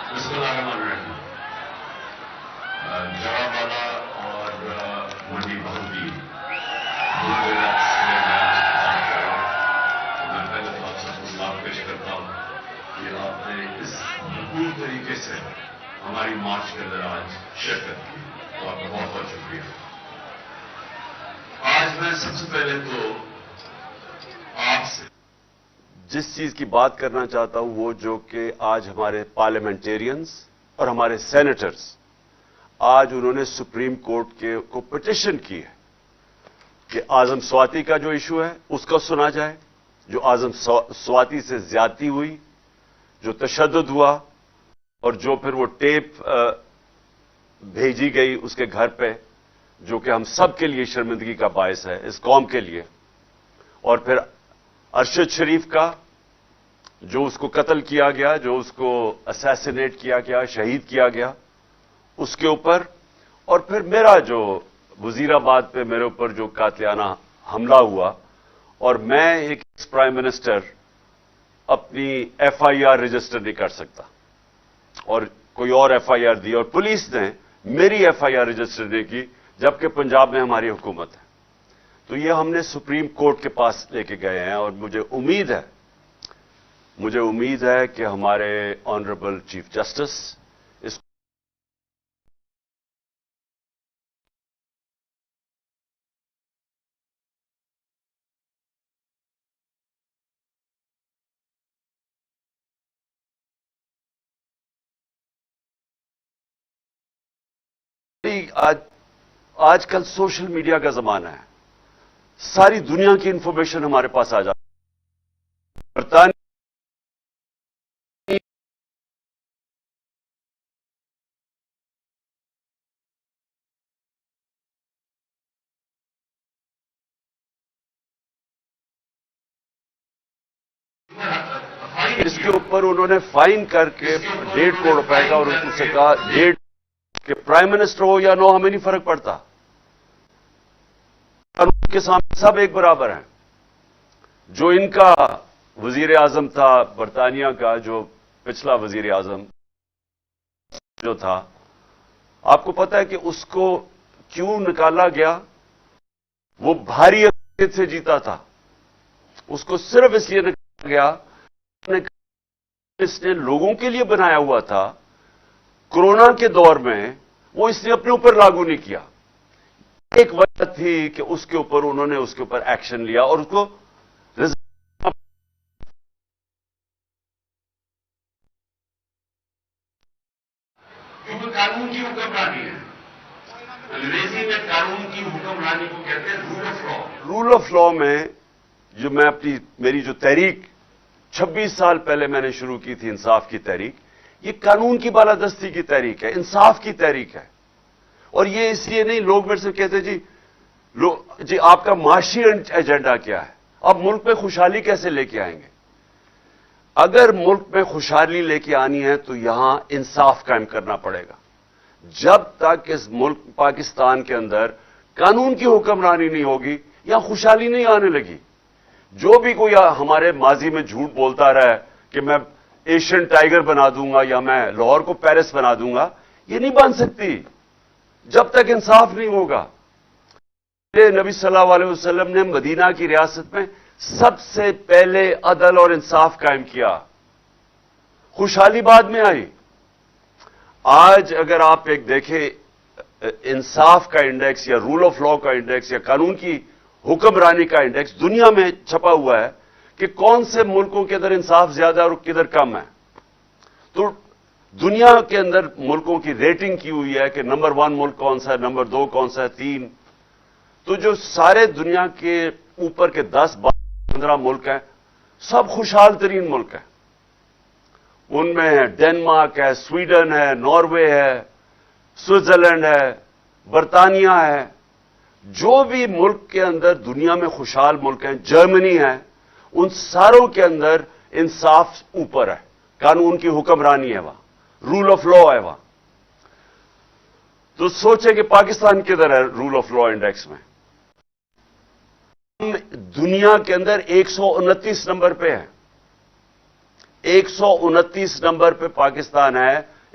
بسم اللہ الرحمن الرحیم. جواب والا اور منڈی بہودی دو جگہ سے میں پہلے تو آپ سب کو سلام پیش کرتا ہوں کہ آپ نے اس بھرپور طریقے سے ہماری مارچ کے اندر آج شرکت کی، تو آپ کا بہت بہت شکریہ. آج میں سب سے پہلے تو آپ سے جس چیز کی بات کرنا چاہتا ہوں وہ جو کہ آج ہمارے پارلیمنٹیرینز اور ہمارے سینیٹرز آج انہوں نے سپریم کورٹ کو پٹیشن کی ہے کہ اعظم سواتی کا جو ایشو ہے اس کا سنا جائے، جو اعظم سواتی سے زیادتی ہوئی، جو تشدد ہوا اور جو پھر وہ ٹیپ بھیجی گئی اس کے گھر پہ، جو کہ ہم سب کے لیے شرمندگی کا باعث ہے اس قوم کے لیے، اور پھر ارشد شریف کا جو اس کو قتل کیا گیا، جو اس کو اسیسینیٹ کیا گیا، شہید کیا گیا، اس کے اوپر، اور پھر میرا جو وزیر آباد پہ میرے اوپر جو قاتلانہ حملہ ہوا، اور میں ایک پرائم منسٹر اپنی ایف آئی آر رجسٹر نہیں کر سکتا اور کوئی اور ایف آئی آر دی، اور پولیس نے میری ایف آئی آر رجسٹر نہیں کی جبکہ پنجاب میں ہماری حکومت ہے. تو یہ ہم نے سپریم کورٹ کے پاس لے کے گئے ہیں، اور مجھے امید ہے کہ ہمارے آنریبل چیف جسٹس اس آج کل سوشل میڈیا کا زمانہ ہے، ساری دنیا کی انفارمیشن ہمارے پاس آ جاتی ہے. برطانیہ اس کے اوپر انہوں نے فائن کر کے 1.5 کروڑ روپے کا، اور ان سے کہا کہ پرائم منسٹر ہو یا نو ہمیں نہیں فرق پڑتا، قانون کے سامنے سب ایک برابر ہیں. جو ان کا وزیر اعظم تھا برطانیہ کا، جو پچھلا وزیر اعظم جو تھا، آپ کو پتا ہے کہ اس کو کیوں نکالا گیا؟ وہ بھاری اقلیت سے جیتا تھا، اس کو صرف اس لیے نکالا گیا اس نے لوگوں کے لیے بنایا ہوا تھا. کورونا کے دور میں وہ اس نے اپنے اوپر لاگو نہیں کیا. ایک وجہ تھی کہ اس کے اوپر انہوں نے اس کے اوپر ایکشن لیا اور اس کو کیونکہ قانون کی حکمرانی ہے. انگریزی میں قانون کی حکمرانی کو کہتے ہیں rule of law. Rule of law میں جو میں میری جو تحریک 26 سال پہلے میں نے شروع کی تھی، انصاف کی تحریک، یہ قانون کی بالادستی کی تحریک ہے، انصاف کی تحریک ہے. اور یہ اس لیے نہیں، لوگ میرے سے کہتے جی آپ کا معاشی ایجنڈا کیا ہے؟ اب ملک میں خوشحالی کیسے لے کے آئیں گے؟ اگر ملک میں خوشحالی لے کے آنی ہے تو یہاں انصاف قائم کرنا پڑے گا. جب تک اس ملک پاکستان کے اندر قانون کی حکمرانی نہیں ہوگی، یہاں خوشحالی نہیں آنے لگی. جو بھی کوئی ہمارے ماضی میں جھوٹ بولتا رہا ہے کہ میں ایشین ٹائیگر بنا دوں گا یا میں لاہور کو پیرس بنا دوں گا، یہ نہیں بن سکتی جب تک انصاف نہیں ہوگا. نبی صلی اللہ علیہ وسلم نے مدینہ کی ریاست میں سب سے پہلے عدل اور انصاف قائم کیا، خوشحالی بعد میں آئی. آج اگر آپ ایک دیکھیں انصاف کا انڈیکس یا رول آف لا کا انڈیکس یا قانون کی حکمرانی کا انڈیکس دنیا میں چھپا ہوا ہے کہ کون سے ملکوں کے اندر انصاف زیادہ اور کدھر کم ہے. تو دنیا کے اندر ملکوں کی ریٹنگ کی ہوئی ہے کہ نمبر 1 ملک کون سا ہے، نمبر 2 کون سا ہے، 3. تو جو سارے دنیا کے اوپر کے 10 15 ملک ہیں، سب خوشحال ترین ملک ہیں. ان میں ہے ڈنمارک ہے، سویڈن ہے، ناروے ہے، سوئٹزرلینڈ ہے، برطانیہ ہے. جو بھی ملک کے اندر دنیا میں خوشحال ملک ہیں، جرمنی ہے، ان ساروں کے اندر انصاف اوپر ہے، قانون کی حکمرانی ہے، وہاں رول آف لا ہے وہاں. تو سوچیں کہ پاکستان کدھر ہے رول آف لا انڈیکس میں؟ ہم دنیا کے اندر 129 نمبر پہ ہے. 129 نمبر پہ پاکستان ہے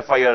FIR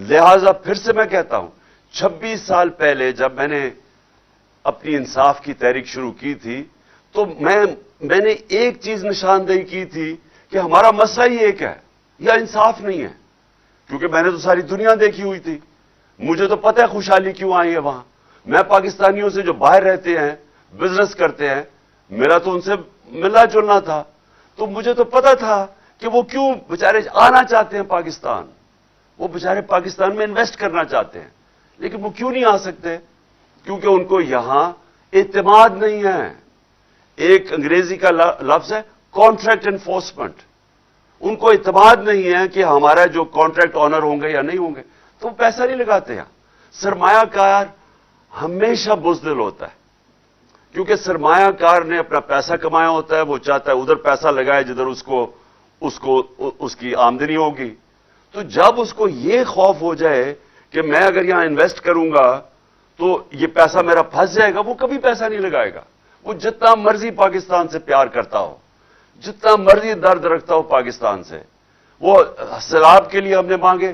لہذا پھر سے میں کہتا ہوں 26 سال پہلے جب میں نے اپنی انصاف کی تحریک شروع کی تھی تو میں نے ایک چیز نشاندہی کی تھی کہ ہمارا مسئلہ ہی ایک ہے، یا انصاف نہیں ہے، کیونکہ میں نے تو ساری دنیا دیکھی ہوئی تھی، مجھے تو پتہ ہے خوشحالی کیوں آئی ہے وہاں. میں پاکستانیوں سے جو باہر رہتے ہیں بزنس کرتے ہیں، میرا تو ان سے ملنا جلنا تھا، تو مجھے تو پتہ تھا کہ وہ کیوں بیچارے آنا چاہتے ہیں پاکستان، وہ بیچارے پاکستان میں انویسٹ کرنا چاہتے ہیں، لیکن وہ کیوں نہیں آ سکتے؟ کیونکہ ان کو یہاں اعتماد نہیں ہے. ایک انگریزی کا لفظ ہے کانٹریکٹ انفورسمنٹ. ان کو اعتماد نہیں ہے کہ ہمارا جو کانٹریکٹ آنر ہوں گے یا نہیں ہوں گے، تو وہ پیسہ نہیں لگاتے ہیں. سرمایہ کار ہمیشہ بزدل ہوتا ہے، کیونکہ سرمایہ کار نے اپنا پیسہ کمایا ہوتا ہے، وہ چاہتا ہے ادھر پیسہ لگائے جدھر اس کی آمدنی ہوگی. تو جب اس کو یہ خوف ہو جائے کہ میں اگر یہاں انویسٹ کروں گا تو یہ پیسہ میرا پھنس جائے گا، وہ کبھی پیسہ نہیں لگائے گا. وہ جتنا مرضی پاکستان سے پیار کرتا ہو، جتنا مرضی درد رکھتا ہو پاکستان سے، وہ سیلاب کے لیے ہم نے مانگے،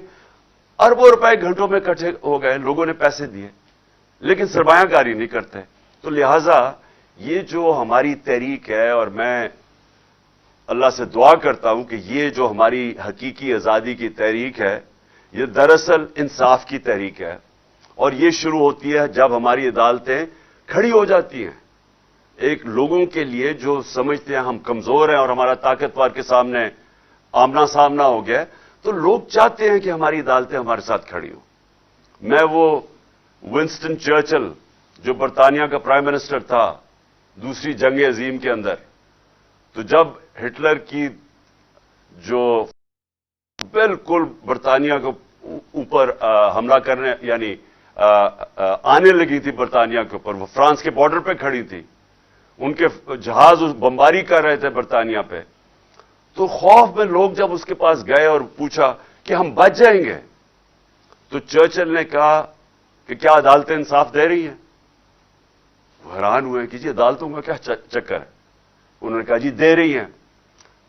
اربوں روپے گھنٹوں میں اکٹھے ہو گئے، لوگوں نے پیسے دیے، لیکن سرمایہ کاری نہیں کرتے. تو لہذا یہ جو ہماری تحریک ہے، اور میں اللہ سے دعا کرتا ہوں کہ یہ جو ہماری حقیقی آزادی کی تحریک ہے، یہ دراصل انصاف کی تحریک ہے، اور یہ شروع ہوتی ہے جب ہماری عدالتیں کھڑی ہو جاتی ہیں. ایک لوگوں کے لیے جو سمجھتے ہیں ہم کمزور ہیں اور ہمارا طاقتور کے سامنے آمنا سامنا ہو گیا، تو لوگ چاہتے ہیں کہ ہماری عدالتیں ہمارے ساتھ کھڑی ہوں. میں وہ ونسٹن چرچل جو برطانیہ کا پرائم منسٹر تھا دوسری جنگ عظیم کے اندر، تو جب ہٹلر کی جو بالکل برطانیہ کو اوپر حملہ کرنے یعنی آنے لگی تھی برطانیہ کے اوپر، وہ فرانس کے بارڈر پہ کھڑی تھی، ان کے جہاز بمباری کر رہے تھے برطانیہ پہ، تو خوف میں لوگ جب اس کے پاس گئے اور پوچھا کہ ہم بچ جائیں گے، تو چرچل نے کہا کہ کیا عدالتیں انصاف دے رہی ہیں؟ وہ حیران ہوئے کہ جی عدالتوں کا کیا چکر ہے؟ انہوں نے کہا جی دے رہی ہیں.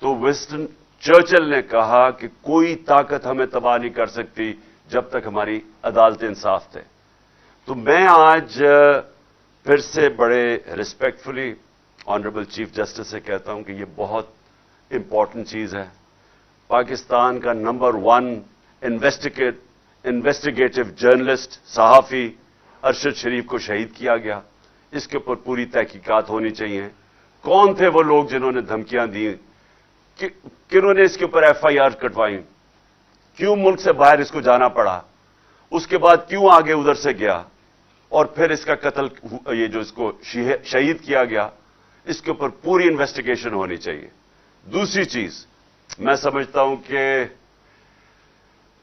تو ونسٹن چرچل نے کہا کہ کوئی طاقت ہمیں تباہ نہیں کر سکتی جب تک ہماری عدالتیں انصاف دیں. تو میں آج پھر سے بڑے ریسپیکٹفلی آنریبل چیف جسٹس سے کہتا ہوں کہ یہ بہت امپورٹنٹ چیز ہے. پاکستان کا نمبر 1 انویسٹیگیٹو جرنلسٹ صحافی ارشد شریف کو شہید کیا گیا. اس کے اوپر پوری تحقیقات ہونی چاہیے. کون تھے وہ لوگ جنہوں نے دھمکیاں دی؟ کنہوں نے اس کے اوپر FIR کٹوائیں؟ کیوں ملک سے باہر اس کو جانا پڑا؟ اس کے بعد کیوں آگے ادھر سے گیا؟ اور پھر اس کا قتل، یہ جو اس کو شہید کیا گیا، اس کے اوپر پوری انویسٹیگیشن ہونی چاہیے. دوسری چیز میں سمجھتا ہوں کہ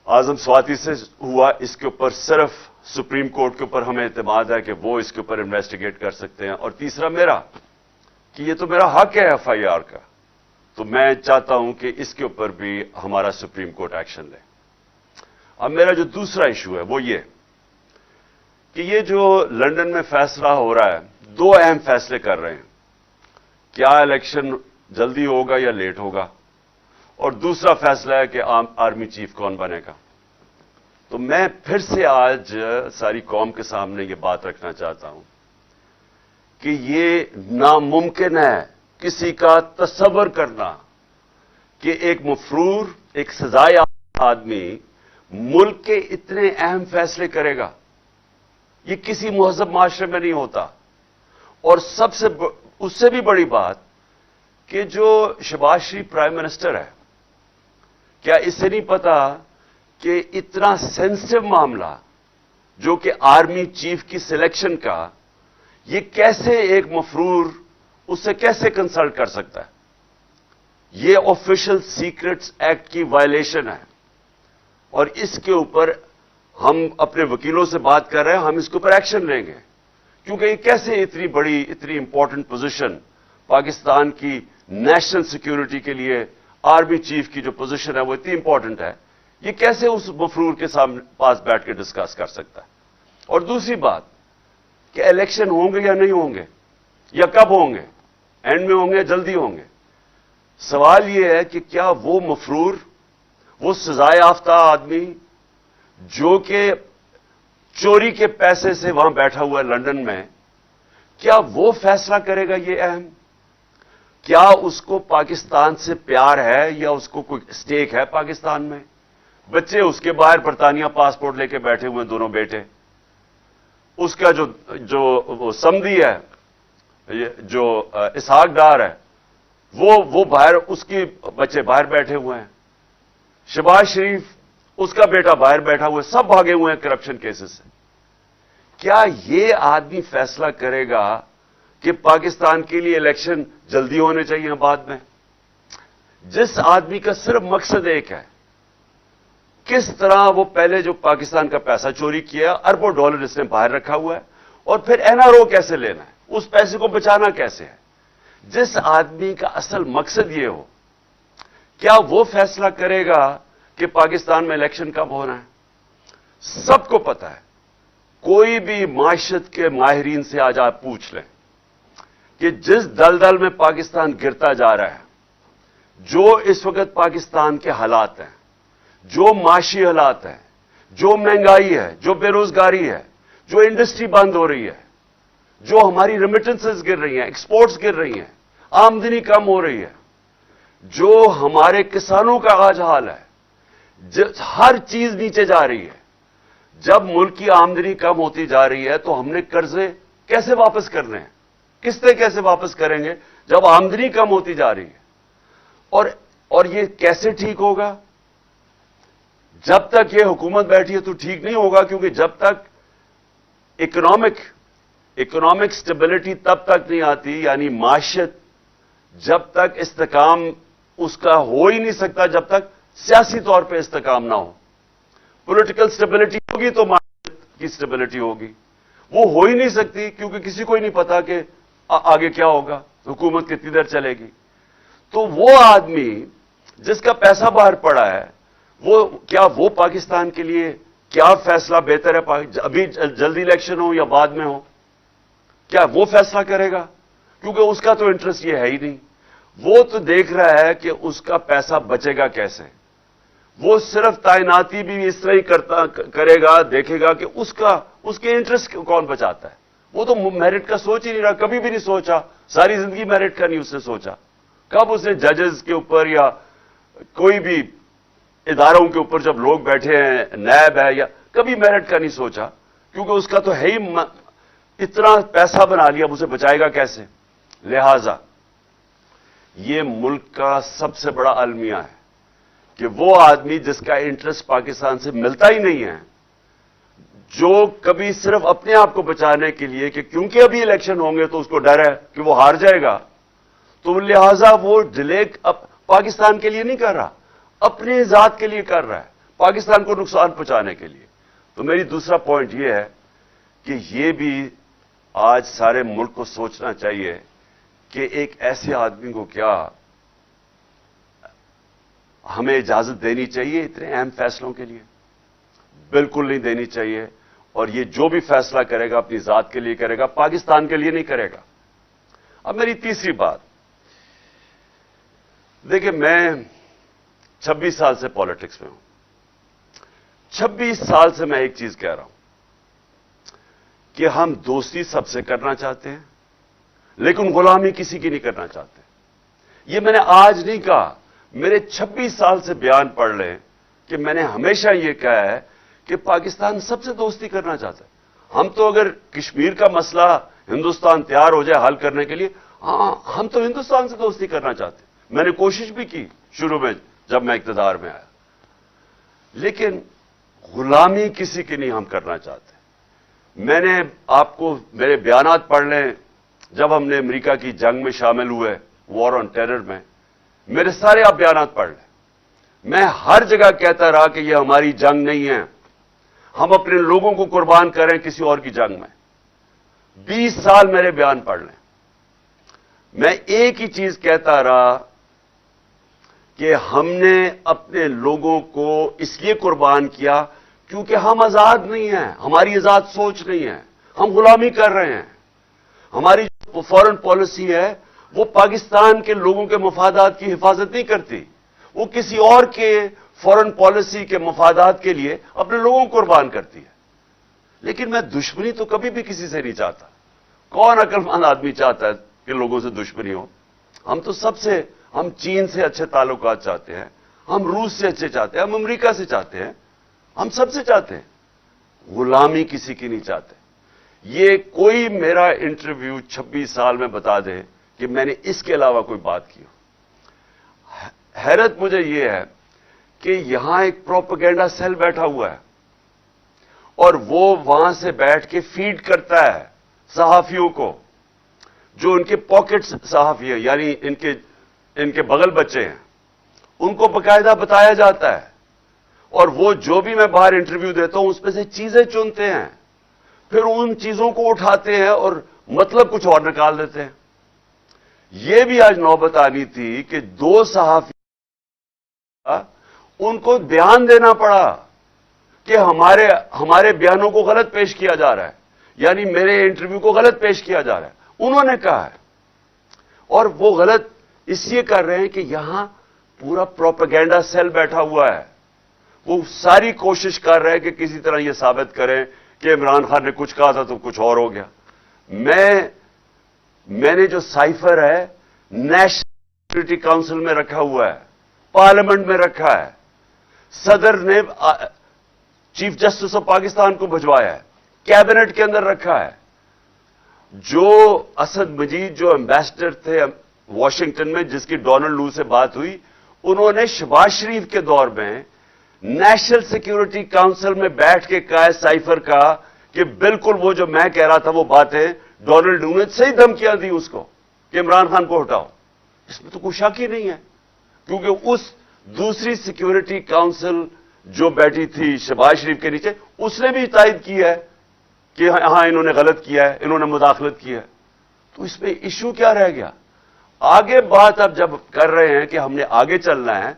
اعظم سواتی سے ہوا، اس کے اوپر صرف سپریم کورٹ کے اوپر ہمیں اعتماد ہے کہ وہ اس کے اوپر انویسٹیگیٹ کر سکتے ہیں. اور تیسرا میرا کہ یہ تو میرا حق ہے FIR کا، تو میں چاہتا ہوں کہ اس کے اوپر بھی ہمارا سپریم کورٹ ایکشن لے. اب میرا جو دوسرا ایشو ہے وہ یہ کہ یہ جو لندن میں فیصلہ ہو رہا ہے، 2 اہم فیصلے کر رہے ہیں. کیا الیکشن جلدی ہوگا یا لیٹ ہوگا؟ اور دوسرا فیصلہ ہے کہ آرمی چیف کون بنے گا. تو میں پھر سے آج ساری قوم کے سامنے یہ بات رکھنا چاہتا ہوں کہ یہ ناممکن ہے کسی کا تصور کرنا کہ ایک مفرور، ایک سزایافتہ آدمی ملک کے اتنے اہم فیصلے کرے گا. یہ کسی مہذب معاشرے میں نہیں ہوتا. اور اس سے بھی بڑی بات کہ جو شہباز شریف پرائم منسٹر ہے، کیا اس سے نہیں پتا کہ اتنا سینسٹیو معاملہ جو کہ آرمی چیف کی سلیکشن کا، یہ کیسے ایک مفرور اس سے کیسے کنسلٹ کر سکتا ہے؟ یہ آفیشل سیکرٹس ایکٹ کی وائلیشن ہے. اور اس کے اوپر ہم اپنے وکیلوں سے بات کر رہے ہیں، ہم اس کے اوپر ایکشن لیں گے. کیونکہ یہ کیسے اتنی بڑی، اتنی امپورٹنٹ پوزیشن پاکستان کی نیشنل سیکیورٹی کے لیے آرمی چیف کی جو پوزیشن ہے وہ اتنی امپورٹنٹ ہے، یہ کیسے اس مفرور کے سامنے پاس بیٹھ کے ڈسکس کر سکتا ہے؟ اور دوسری بات کہ الیکشن ہوں گے یا نہیں ہوں گے، یا کب ہوں گے، اینڈ میں ہوں گے، جلدی ہوں گے. سوال یہ ہے کہ کیا وہ مفرور، وہ سزا یافتہ آدمی جو کہ چوری کے پیسے سے وہاں بیٹھا ہوا ہے لندن میں، کیا وہ فیصلہ کرے گا یہ اہم؟ کیا اس کو پاکستان سے پیار ہے یا اس کو کوئی اسٹیک ہے پاکستان میں؟ بچے اس کے باہر برطانیہ پاسپورٹ لے کے بیٹھے ہوئے ہیں، دونوں بیٹے. اس کا جو وہ سمدھی ہے، جو اسحاق ڈار ہے، وہ باہر، اس کے بچے باہر بیٹھے ہوئے ہیں. شہباز شریف، اس کا بیٹا باہر بیٹھا ہوا ہے، سب بھاگے ہوئے ہیں کرپشن کیسز سے. کیا یہ آدمی فیصلہ کرے گا کہ پاکستان کے لیے الیکشن جلدی ہونے چاہیے بعد میں؟ جس آدمی کا صرف مقصد ایک ہے، کس طرح وہ پہلے جو پاکستان کا پیسہ چوری کیا، اربوں ڈالر اس نے باہر رکھا ہوا ہے، اور پھر NRO کیسے لینا ہے، اس پیسے کو بچانا کیسے ہے. جس آدمی کا اصل مقصد یہ ہو، کیا وہ فیصلہ کرے گا کہ پاکستان میں الیکشن کب ہونا ہے؟ سب کو پتا ہے. کوئی بھی معیشت کے ماہرین سے آج آپ پوچھ لیں کہ جس دلدل میں پاکستان گرتا جا رہا ہے، جو اس وقت پاکستان کے حالات ہیں، جو معاشی حالات ہیں، جو مہنگائی ہے، جو بے روزگاری ہے، جو انڈسٹری بند ہو رہی ہے، جو ہماری ریمیٹنسز گر رہی ہیں، ایکسپورٹس گر رہی ہیں، آمدنی کم ہو رہی ہے، جو ہمارے کسانوں کا آج حال ہے، ہر چیز نیچے جا رہی ہے. جب ملک کی آمدنی کم ہوتی جا رہی ہے تو ہم نے قرضے کیسے واپس کرنے ہیں؟ قسطیں کیسے واپس کریں گے جب آمدنی کم ہوتی جا رہی ہے؟ اور یہ کیسے ٹھیک ہوگا؟ جب تک یہ حکومت بیٹھی ہے تو ٹھیک نہیں ہوگا، کیونکہ جب تک اکنامک سٹیبلٹی تب تک نہیں آتی، یعنی معیشت جب تک استحکام اس کا ہو ہی نہیں سکتا جب تک سیاسی طور پہ استحکام نہ ہو. پولیٹیکل سٹیبلٹی ہوگی تو معیشت کی سٹیبلٹی ہوگی. وہ ہو ہی نہیں سکتی کیونکہ کسی کو ہی نہیں پتا کہ آگے کیا ہوگا، حکومت کتنی دیر چلے گی. تو وہ آدمی جس کا پیسہ باہر پڑا ہے، کیا وہ پاکستان کے لیے کیا فیصلہ بہتر ہے، ابھی جلدی الیکشن ہو یا بعد میں ہو، کیا وہ فیصلہ کرے گا؟ کیونکہ اس کا تو انٹرسٹ یہ ہے ہی نہیں. وہ تو دیکھ رہا ہے کہ اس کا پیسہ بچے گا کیسے. وہ صرف تعیناتی بھی اس طرح ہی کرے گا، دیکھے گا کہ اس کے انٹرسٹ کون بچاتا ہے. وہ تو میرٹ کا سوچ ہی نہیں رہا، کبھی بھی نہیں سوچا، ساری زندگی میرٹ کا نہیں اس نے سوچا. کب اس نے ججز کے اوپر یا کوئی بھی اداروں کے اوپر جب لوگ بیٹھے ہیں، نیب ہے، یا کبھی میرٹ کا نہیں سوچا، کیونکہ اس کا تو ہے ہی اتنا پیسہ بنا لیا، اب اسے بچائے گا کیسے. لہذا یہ ملک کا سب سے بڑا المیہ ہے کہ وہ آدمی جس کا انٹرسٹ پاکستان سے ملتا ہی نہیں ہے، جو کبھی صرف اپنے آپ کو بچانے کے لیے کہ کیونکہ ابھی الیکشن ہوں گے تو اس کو ڈر ہے کہ وہ ہار جائے گا، تو لہذا وہ ڈیلے پاکستان کے لیے نہیں کر رہا، اپنی ذات کے لیے کر رہا ہے، پاکستان کو نقصان پہنچانے کے لیے. تو میری دوسرا پوائنٹ یہ ہے کہ یہ بھی آج سارے ملک کو سوچنا چاہیے کہ ایک ایسے آدمی کو کیا ہمیں اجازت دینی چاہیے اتنے اہم فیصلوں کے لیے؟ بالکل نہیں دینی چاہیے. اور یہ جو بھی فیصلہ کرے گا اپنی ذات کے لیے کرے گا، پاکستان کے لیے نہیں کرے گا. اب میری تیسری بات، دیکھیں میں 26 سال سے پالیٹکس میں ہوں. 26 سال سے میں ایک چیز کہہ رہا ہوں کہ ہم دوستی سب سے کرنا چاہتے ہیں لیکن غلامی کسی کی نہیں کرنا چاہتے. یہ میں نے آج نہیں کہا، میرے 26 سال سے بیان پڑھ لیں کہ میں نے ہمیشہ یہ کہا ہے کہ پاکستان سب سے دوستی کرنا چاہتا ہے. ہم تو اگر کشمیر کا مسئلہ ہندوستان تیار ہو جائے حل کرنے کے لیے، ہاں ہم تو ہندوستان سے دوستی کرنا چاہتے ہیں. میں نے کوشش بھی کی شروع میں جب میں اقتدار میں آیا، لیکن غلامی کسی کی نہیں ہم کرنا چاہتے. میں نے آپ کو میرے بیانات پڑھ لیں، جب ہم نے امریکہ کی جنگ میں شامل ہوئے، وار آن ٹیرر میں، میرے سارے آپ بیانات پڑھ لیں. میں ہر جگہ کہتا رہا کہ یہ ہماری جنگ نہیں ہے، ہم اپنے لوگوں کو قربان کریں کسی اور کی جنگ میں. 20 سال میرے بیان پڑھ لیں. میں ایک ہی چیز کہتا رہا کہ ہم نے اپنے لوگوں کو اس لیے قربان کیا کیونکہ ہم آزاد نہیں ہیں، ہماری آزاد سوچ نہیں ہے، ہم غلامی کر رہے ہیں. ہماری جو فورن پالیسی ہے وہ پاکستان کے لوگوں کے مفادات کی حفاظت نہیں کرتی، وہ کسی اور کے فورن پالیسی کے مفادات کے لیے اپنے لوگوں کو قربان کرتی ہے. لیکن میں دشمنی تو کبھی بھی کسی سے نہیں چاہتا. کون عقل مند آدمی چاہتا ہے کہ لوگوں سے دشمنی ہو؟ ہم چین سے اچھے تعلقات چاہتے ہیں, ہم روس سے اچھے چاہتے ہیں, ہم امریکہ سے چاہتے ہیں, ہم سب سے چاہتے ہیں. غلامی کسی کی نہیں چاہتے. یہ کوئی میرا انٹرویو 26 سال میں بتا دے کہ میں نے اس کے علاوہ کوئی بات کی ہو. حیرت مجھے یہ ہے کہ یہاں ایک پروپیگنڈا سیل بیٹھا ہوا ہے اور وہ وہاں سے بیٹھ کے فیڈ کرتا ہے صحافیوں کو, جو ان کے پاکٹ صحافی ہیں, یعنی ان کے بغل بچے ہیں. ان کو باقاعدہ بتایا جاتا ہے اور وہ جو بھی میں باہر انٹرویو دیتا ہوں اس میں سے چیزیں چنتے ہیں, پھر ان چیزوں کو اٹھاتے ہیں اور مطلب کچھ اور نکال دیتے ہیں. یہ بھی آج نوبت آنی تھی کہ 2 صحافی ان کو بیان دینا پڑا کہ ہمارے بیانوں کو غلط پیش کیا جا رہا ہے, یعنی میرے انٹرویو کو غلط پیش کیا جا رہا ہے. انہوں نے کہا ہے, اور وہ غلط اس لیے کر رہے ہیں کہ یہاں پورا پروپیگنڈا سیل بیٹھا ہوا ہے. وہ ساری کوشش کر رہے ہیں کہ کسی طرح یہ ثابت کریں کہ عمران خان نے کچھ کہا تھا تو کچھ اور ہو گیا. میں نے جو سائفر ہے نیشنل سیکورٹی کاؤنسل میں رکھا ہوا ہے, پارلیمنٹ میں رکھا ہے, صدر نے چیف جسٹس آف پاکستان کو بھجوایا ہے, کیبنٹ کے اندر رکھا ہے. جو اسد مجید جو ایمبیسڈر تھے واشنگٹن میں, جس کی ڈونلڈ لو سے بات ہوئی, انہوں نے شہباز شریف کے دور میں نیشنل سیکورٹی کاؤنسل میں بیٹھ کے کہا سائفر کا کہ بالکل وہ جو میں کہہ رہا تھا وہ باتیں ڈونلڈ لو نے صحیح دھمکیاں دی اس کو کہ عمران خان کو ہٹاؤ. اس میں تو کوئی شک ہی نہیں ہے, کیونکہ اس دوسری سیکورٹی کاؤنسل جو بیٹھی تھی شہباز شریف کے نیچے, اس نے بھی تائید کی ہے کہ ہاں انہوں نے غلط کیا ہے, انہوں نے مداخلت کی ہے. تو اس میں ایشو کیا رہ گیا؟ آگے بات اب جب کر رہے ہیں کہ ہم نے آگے چلنا ہے,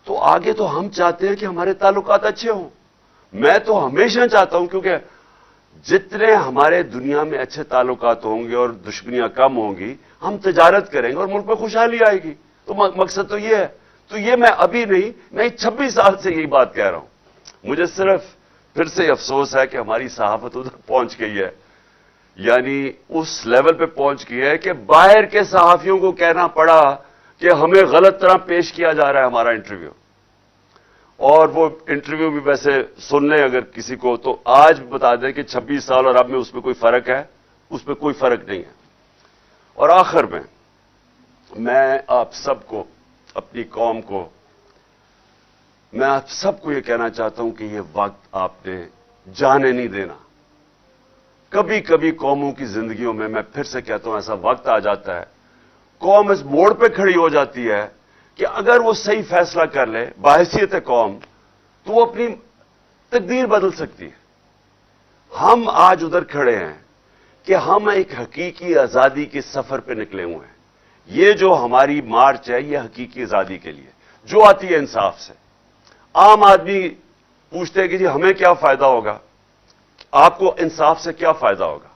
تو آگے تو ہم چاہتے ہیں کہ ہمارے تعلقات اچھے ہوں. میں تو ہمیشہ چاہتا ہوں, کیونکہ جتنے ہمارے دنیا میں اچھے تعلقات ہوں گے اور دشمنیاں کم ہوں گی, ہم تجارت کریں گے اور ملک میں خوشحالی آئے گی. تو مقصد تو یہ ہے. تو یہ میں ابھی نہیں, میں 26 سال سے یہی بات کہہ رہا ہوں. مجھے صرف پھر سے افسوس ہے کہ ہماری صحافت ادھر پہنچ گئی ہے, یعنی اس لیول پہ پہنچ گئی ہے کہ باہر کے صحافیوں کو کہنا پڑا کہ ہمیں غلط طرح پیش کیا جا رہا ہے ہمارا انٹرویو. اور وہ انٹرویو بھی ویسے سن لیں اگر کسی کو, تو آج بتا دیں کہ 26 سال اور اب میں اس میں کوئی فرق ہے؟ اس میں کوئی فرق نہیں ہے. اور آخر میں آپ سب کو, اپنی قوم کو, میں آپ سب کو یہ کہنا چاہتا ہوں کہ یہ وقت آپ نے جانے نہیں دینا. کبھی کبھی قوموں کی زندگیوں میں پھر سے کہتا ہوں, ایسا وقت آ جاتا ہے قوم اس موڑ پہ کھڑی ہو جاتی ہے کہ اگر وہ صحیح فیصلہ کر لے بحیثیت قوم, تو وہ اپنی تقدیر بدل سکتی ہے. ہم آج ادھر کھڑے ہیں کہ ہم ایک حقیقی آزادی کے سفر پہ نکلے ہوئے ہیں. یہ جو ہماری مارچ ہے یہ حقیقی آزادی کے لیے جو آتی ہے انصاف سے. عام آدمی پوچھتے ہیں کہ جی ہمیں کیا فائدہ ہوگا؟ آپ کو انصاف سے کیا فائدہ ہوگا؟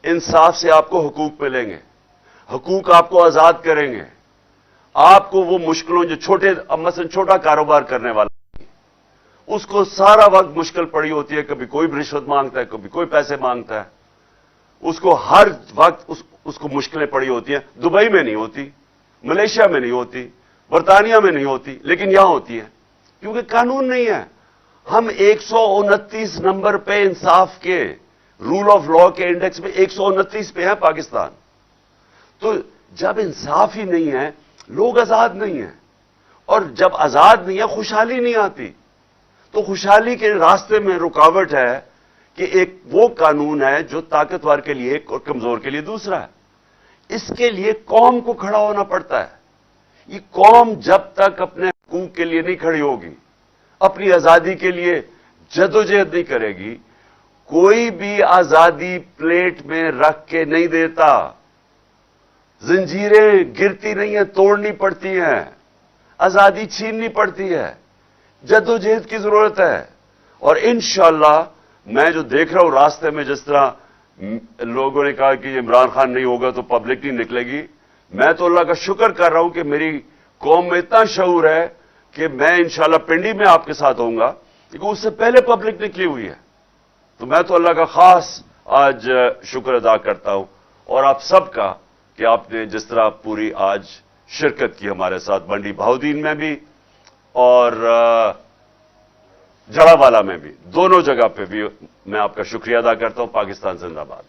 انصاف سے آپ کو حقوق ملیں گے, حقوق آپ کو آزاد کریں گے. آپ کو وہ مشکلوں جو مثلا چھوٹا کاروبار کرنے والا اس کو سارا وقت مشکل پڑی ہوتی ہے, کبھی کوئی رشوت مانگتا ہے, کبھی کوئی پیسے مانگتا ہے, اس کو ہر وقت اس کو مشکلیں پڑی ہوتی ہیں. دبئی میں نہیں ہوتی, ملیشیا میں نہیں ہوتی, برطانیہ میں نہیں ہوتی, لیکن یہاں ہوتی ہے کیونکہ قانون نہیں ہے. ہم 129 نمبر پہ انصاف کے, رول آف لا کے انڈیکس میں 129 پہ ہیں پاکستان. تو جب انصاف ہی نہیں ہے لوگ آزاد نہیں ہیں, اور جب آزاد نہیں ہے خوشحالی نہیں آتی. تو خوشحالی کے راستے میں رکاوٹ ہے کہ ایک وہ قانون ہے جو طاقتور کے لیے ایک اور کمزور کے لیے دوسرا ہے. اس کے لیے قوم کو کھڑا ہونا پڑتا ہے. یہ قوم جب تک اپنے حقوق کے لیے نہیں کھڑی ہوگی, اپنی آزادی کے لیے جدوجہد نہیں کرے گی, کوئی بھی آزادی پلیٹ میں رکھ کے نہیں دیتا. زنجیریں گرتی نہیں ہیں, توڑنی پڑتی ہیں, آزادی چھیننی پڑتی ہے. جدوجہد کی ضرورت ہے. اور انشاءاللہ میں جو دیکھ رہا ہوں راستے میں, جس طرح لوگوں نے کہا کہ عمران خان نہیں ہوگا تو پبلک نہیں نکلے گی, میں تو اللہ کا شکر کر رہا ہوں کہ میری قوم میں اتنا شعور ہے کہ میں انشاءاللہ پنڈی میں آپ کے ساتھ ہوں گا، کیونکہ اس سے پہلے پبلک نکلی ہوئی ہے. تو میں تو اللہ کا خاص آج شکر ادا کرتا ہوں، اور آپ سب کا کہ آپ نے جس طرح پوری آج شرکت کی ہمارے ساتھ بنڈی بہاؤدین میں بھی اور جڑا والا میں بھی، دونوں جگہ پہ بھی میں آپ کا شکریہ ادا کرتا ہوں. پاکستان زندہ باد.